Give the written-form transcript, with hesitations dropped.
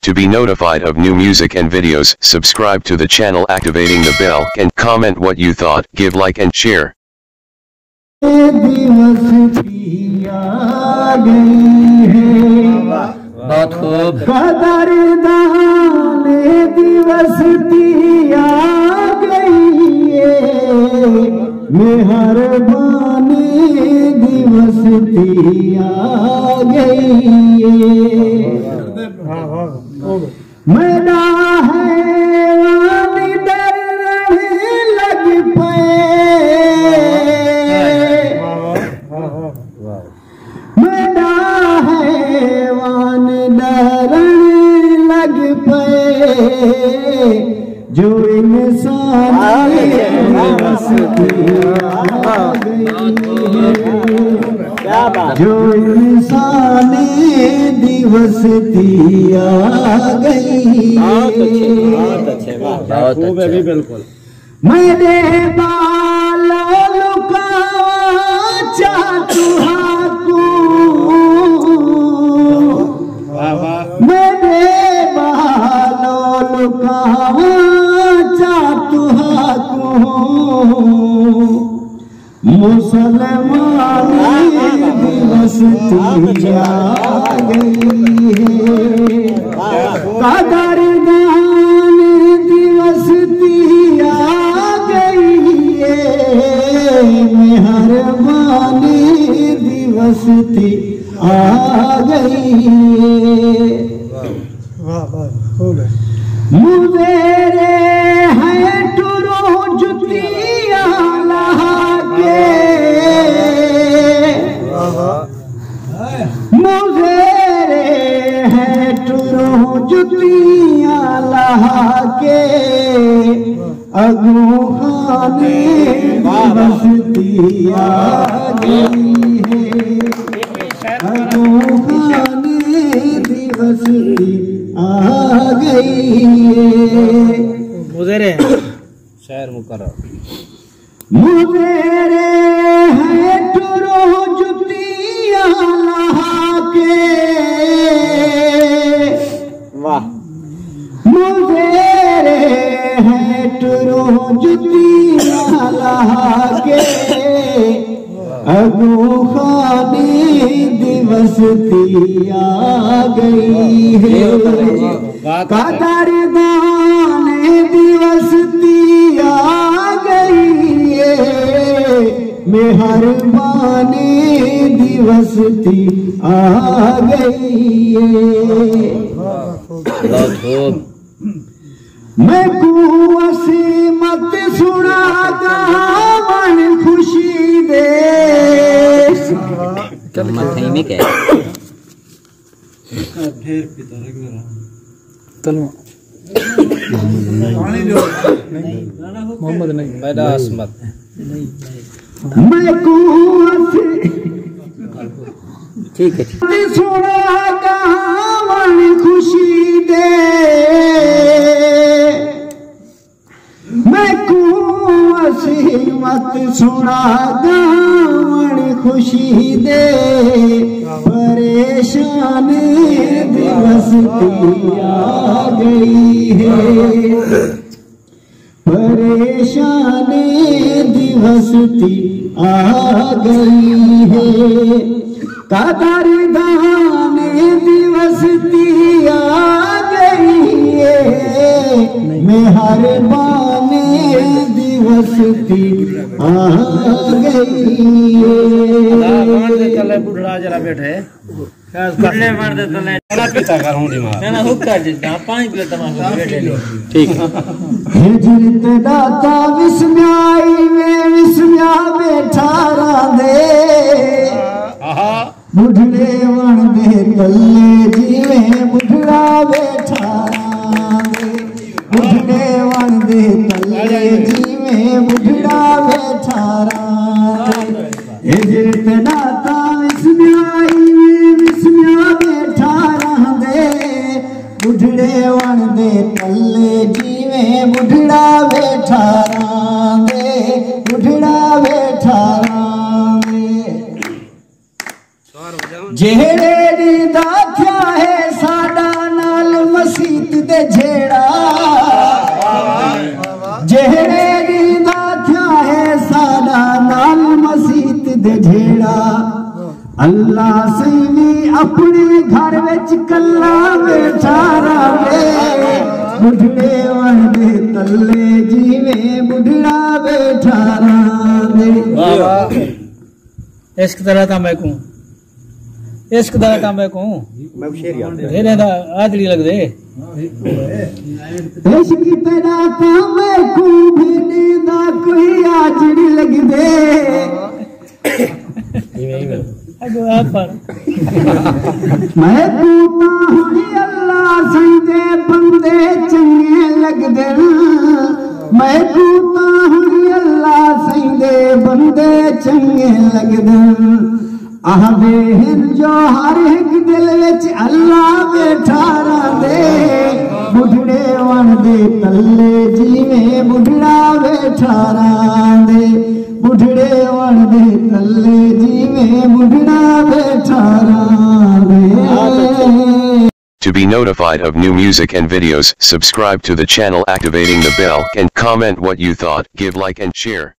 To be notified of new music and videos, subscribe to the channel activating the bell and comment what you thought, give like and share. बहुत खूब कदरदान दिवस दिया गई है, मेहरबानी दिवस दिया गई है। मेरा हैवान डरने लग पे, मेरा हैवान डरने लग पे, जो इंसान दिवस दिया गई, जो इंसान दिवस दिया गई। बहुत अच्छे बिल्कुल। मेरे बालों लुका चाचुहा को, मेरे बालों लुका चाचुहा को, मुसलमान दिवस दिया गई है, कदरदान दिवस दिया गई है, मेहरबानी दिवस दिया गई है। मुझे है टुरो जुतिया लहा के, मुझे है टुरो जुतिया लहा के, अगू खाने दिवस दिया गई है, अगू खाने दिवस दिया गई है। मुदेरे शहर मुकर्रर मुदेरे है टुरो जुतिया लहा के, वाह, मुदेरे है टुरो जुतिया लहा के, अगू खाने दिवस दिया गई है, कदरदान दिवस दिया गई है, मेहरबानी दिवस दिया गई है। मैं कुआसी मत सुना गावन खुशी दे, में क्या मोहम्मद नहीं पैदा असमत, मैं कुआसी ठीक है सुना गावन खुशी दे, मैं कुआसी मत सुना गावन खुशी दे, परेशान दिवस दिया गई है, परेशान दिवस दिया गई है, कदरदान दिवस दिया गई है, मेहरबानी दिवस दिया गई है। चले बुढ़ा जरा बैठे करने मार दे तले ना पीता कर हूं दिमाग ना हुक कर दे पानी पी तमाम बैठे लो ठीक हिजरत दाता विस्म्याई में विस्म्या बैठा रांदे, बुढ़ड़े वण दे तल्ले जीवे बुढ़ड़ा बैठा रांदे, बुढ़ड़े वण दे तल्ले जीवे बुढ़ड़ा बैठा रांदे, हिजरत दाता विस्म्याई में विस्म्या बैठा रांदे, बुढ़ड़े वण दे तल्ले जीवे बुढ़ड़ा बैठा रांदे, बुढ़ड़ा बैठा रांदे, जेड़े दी दाथ्या है साडा नाल मसी झेड़ा जेड़े रीदा थया है साडा नाल मसीत दे झेड़ा अल्लाह सही अपने घर विच कल्ला बैठा रहे बुढ़ड़े वन दे तले जीवे बुढ़ड़ा बैठा रहे इश्क तरह का मैं कहूं इश्क तरह का मैं कहूं मैं शेर याद है दा आदड़ी लग दे इश्क तेरा का मैं कहूं भेने दा कोई आजड़ी लग दे अगो आप मैं तू ताहरी अल्लाह संदे बंदे चंगे लगदे मैं तू ताहरी अल्लाह संदे बंदे चंगे लगदे आहवे हिन जो हर एक दिल विच अल्लाह बैठा रहे बुढ़ड़े वन दे तले जीवे बुढ़ड़ा बैठा रहे बुढ़ड़े वन दे तले जीवे बुढ़ड़ा बैठा रहे To be notified of new music and videos, subscribe to the channel activating the bell and comment what you thought, give like and share.